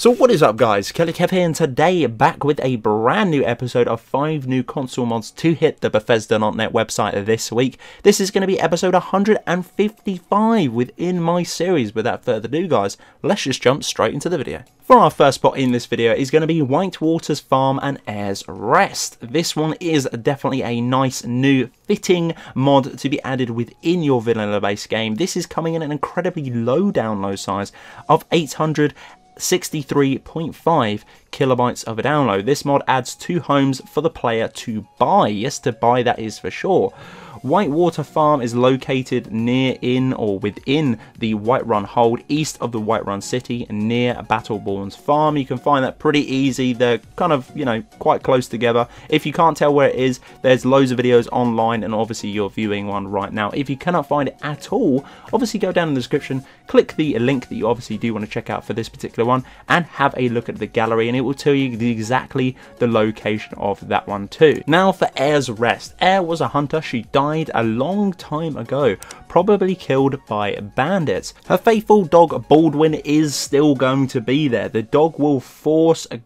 So what is up guys, Killerkev here, and today back with a brand new episode of 5 new console mods to hit the Bethesda.net website this week. This is going to be episode 155 within my series. Without further ado guys, let's just jump straight into the video. For our first spot in this video is going to be Whitewater's Farm and Air's Rest. This one is definitely a nice new fitting mod to be added within your vanilla based game. This is coming in an incredibly low download size of 863.5 kilobytes of a download. This mod adds 2 homes for the player to buy. Yes, to buy, that is for sure. Whitewater Farm is located near in or within the Whiterun hold, east of the Whiterun city, near Battleborn's farm. You can find that pretty easy. They're kind of, you know, quite close together. If you can't tell where it is, there's loads of videos online, and obviously you're viewing one right now. If you cannot find it at all, obviously go down in the description, click the link that you obviously do want to check out for this particular one, and have a look at the gallery, and it will tell you exactly the location of that one too. Now for Air's Rest. Air was a hunter. She died a long time ago, probably killed by bandits. Her faithful dog Baldwin is still going to be there. The dog will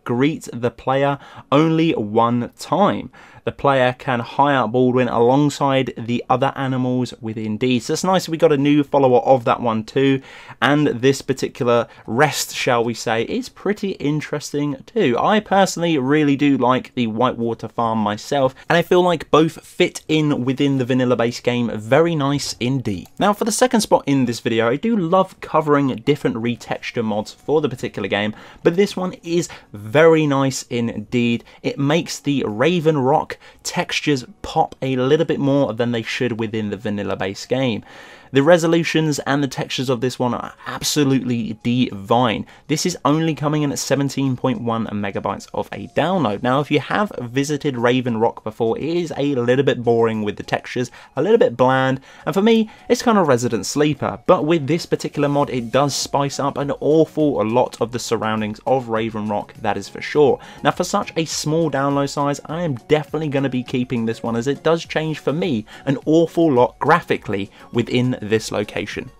greet the player only one time. The player can hire Baldwin alongside the other animals within D. So it's nice we got a new follower of that one too. And this particular rest, shall we say, is pretty interesting too. I personally really do like the Whitewater Farm myself, and I feel like both fit in within the vanilla based game very nice indeed. Now for the second spot in this video, I do love covering different retexture mods for the particular game, but this one is very nice indeed. It makes the Raven Rock textures pop a little bit more than they should within the vanilla based game. The resolutions and the textures of this one are absolutely divine. This is only coming in at 17.1 megabytes of a download. Now, if you have visited Raven Rock before, it is a little bit boring with the textures, a little bit bland, and for me, it's kind of resident sleeper. But with this particular mod, it does spice up an awful lot of the surroundings of Raven Rock, that is for sure. Now, for such a small download size, I am definitely going to be keeping this one, as it does change for me an awful lot graphically within this location.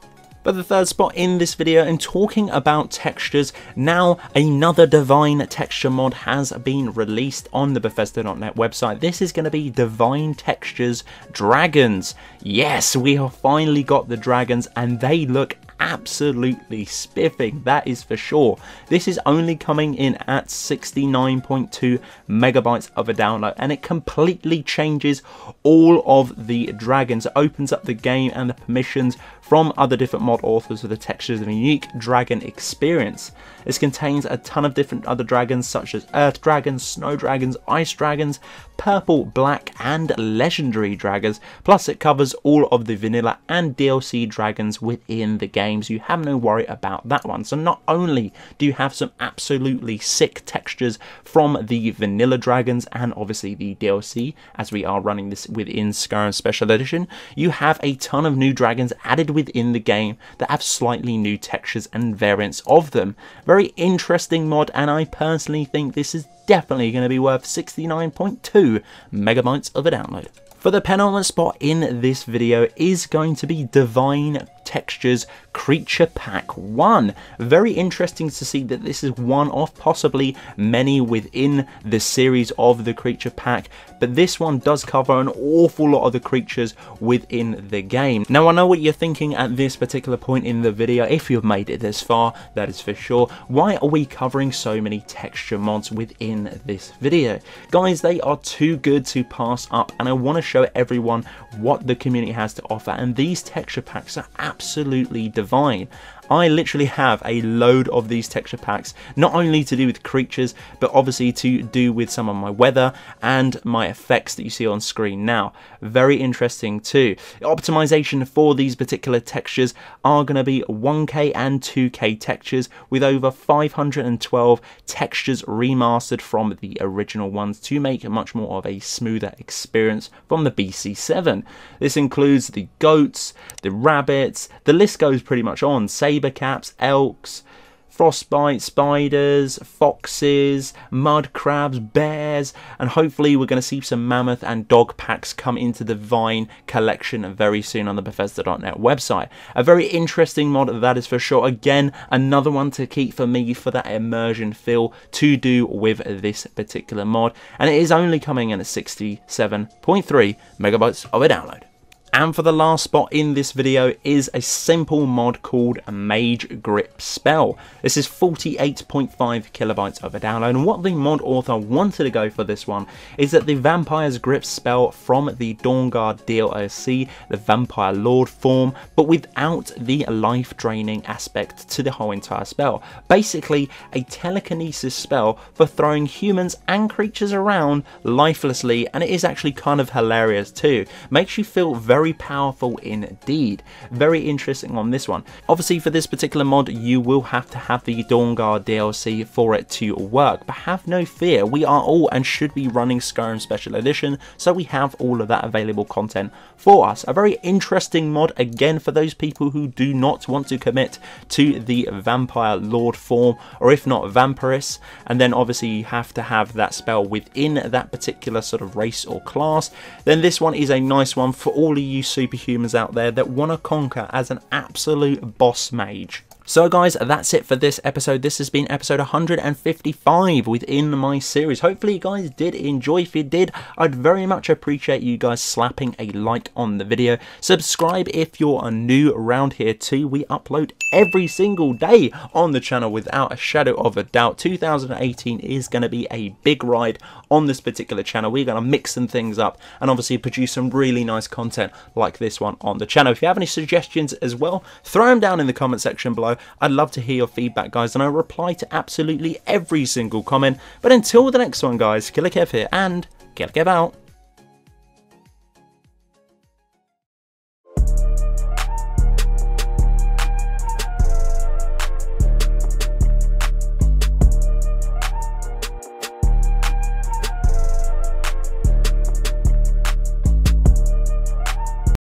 But the third spot in this video, and talking about textures, now another divine texture mod has been released on the Bethesda.net website. This is going to be Divine Textures Dragons. Yes, we have finally got the dragons, and they look absolutely spiffing, that is for sure. This is only coming in at 69.2 megabytes of a download, and it completely changes all of the dragons. It opens up the game and the permissions from other different mod authors with the textures of a unique dragon experience. This contains a ton of different other dragons such as earth dragons, snow dragons, ice dragons, purple, black and legendary dragons, plus it covers all of the vanilla and DLC dragons within the game, so you have no worry about that one. So not only do you have some absolutely sick textures from the vanilla dragons and obviously the DLC, as we are running this within Skyrim Special Edition, you have a ton of new dragons added within the game that have slightly new textures and variants of them. Very interesting mod, and I personally think this is definitely going to be worth 69.2 megabytes of a download. For the penultimate spot in this video is going to be Divine Textures Creature Pack 1. Very interesting to see that this is one of possibly many within the series of the Creature Pack, but this one does cover an awful lot of the creatures within the game. Now I know what you're thinking at this particular point in the video, if you've made it this far, that is for sure. Why are we covering so many texture mods within this video? Guys, they are too good to pass up, and I want to show everyone what the community has to offer, and these texture packs are absolutely divine. I literally have a load of these texture packs, not only to do with creatures, but obviously to do with some of my weather and my effects that you see on screen now. Very interesting too. Optimization for these particular textures are going to be 1K and 2K textures, with over 512 textures remastered from the original ones to make much more of a smoother experience from the BC7. This includes the goats, the rabbits, the list goes pretty much on, saber caps, elks, frostbite, spiders, foxes, mud crabs, bears, and hopefully we're going to see some mammoth and dog packs come into the Vine collection very soon on the Bethesda.net website. A very interesting mod, that is for sure. Again, another one to keep for me for that immersion feel to do with this particular mod, and it is only coming in at 67.3 megabytes of a download. And for the last spot in this video is a simple mod called Mage Grip Spell. This is 48.5 kilobytes of a download, and what the mod author wanted to go for this one is that the Vampire's Grip spell from the Dawnguard DLC, the Vampire Lord form, but without the life draining aspect to the whole entire spell. Basically a telekinesis spell for throwing humans and creatures around lifelessly, and it is actually kind of hilarious too. Makes you feel very powerful indeed. Very interesting on this one. Obviously for this particular mod you will have to have the Dawnguard DLC for it to work, but have no fear, we are all and should be running Skyrim Special Edition, so we have all of that available content for us. A very interesting mod again for those people who do not want to commit to the Vampire Lord form, or if not Vampiress, and then obviously you have to have that spell within that particular sort of race or class. Then this one is a nice one for all of you superhumans out there that want to conquer as an absolute boss mage. So guys, that's it for this episode. This has been episode 155 within my series. Hopefully you guys did enjoy. If you did, I'd very much appreciate you guys slapping a like on the video. Subscribe if you're new around here too. We upload every single day on the channel without a shadow of a doubt. 2018 is going to be a big ride on this particular channel. We're going to mix some things up and obviously produce some really nice content like this one on the channel. If you have any suggestions as well, throw them down in the comment section below. I'd love to hear your feedback, guys, and I reply to absolutely every single comment. But until the next one, guys, Killerkev here, and Killerkev out.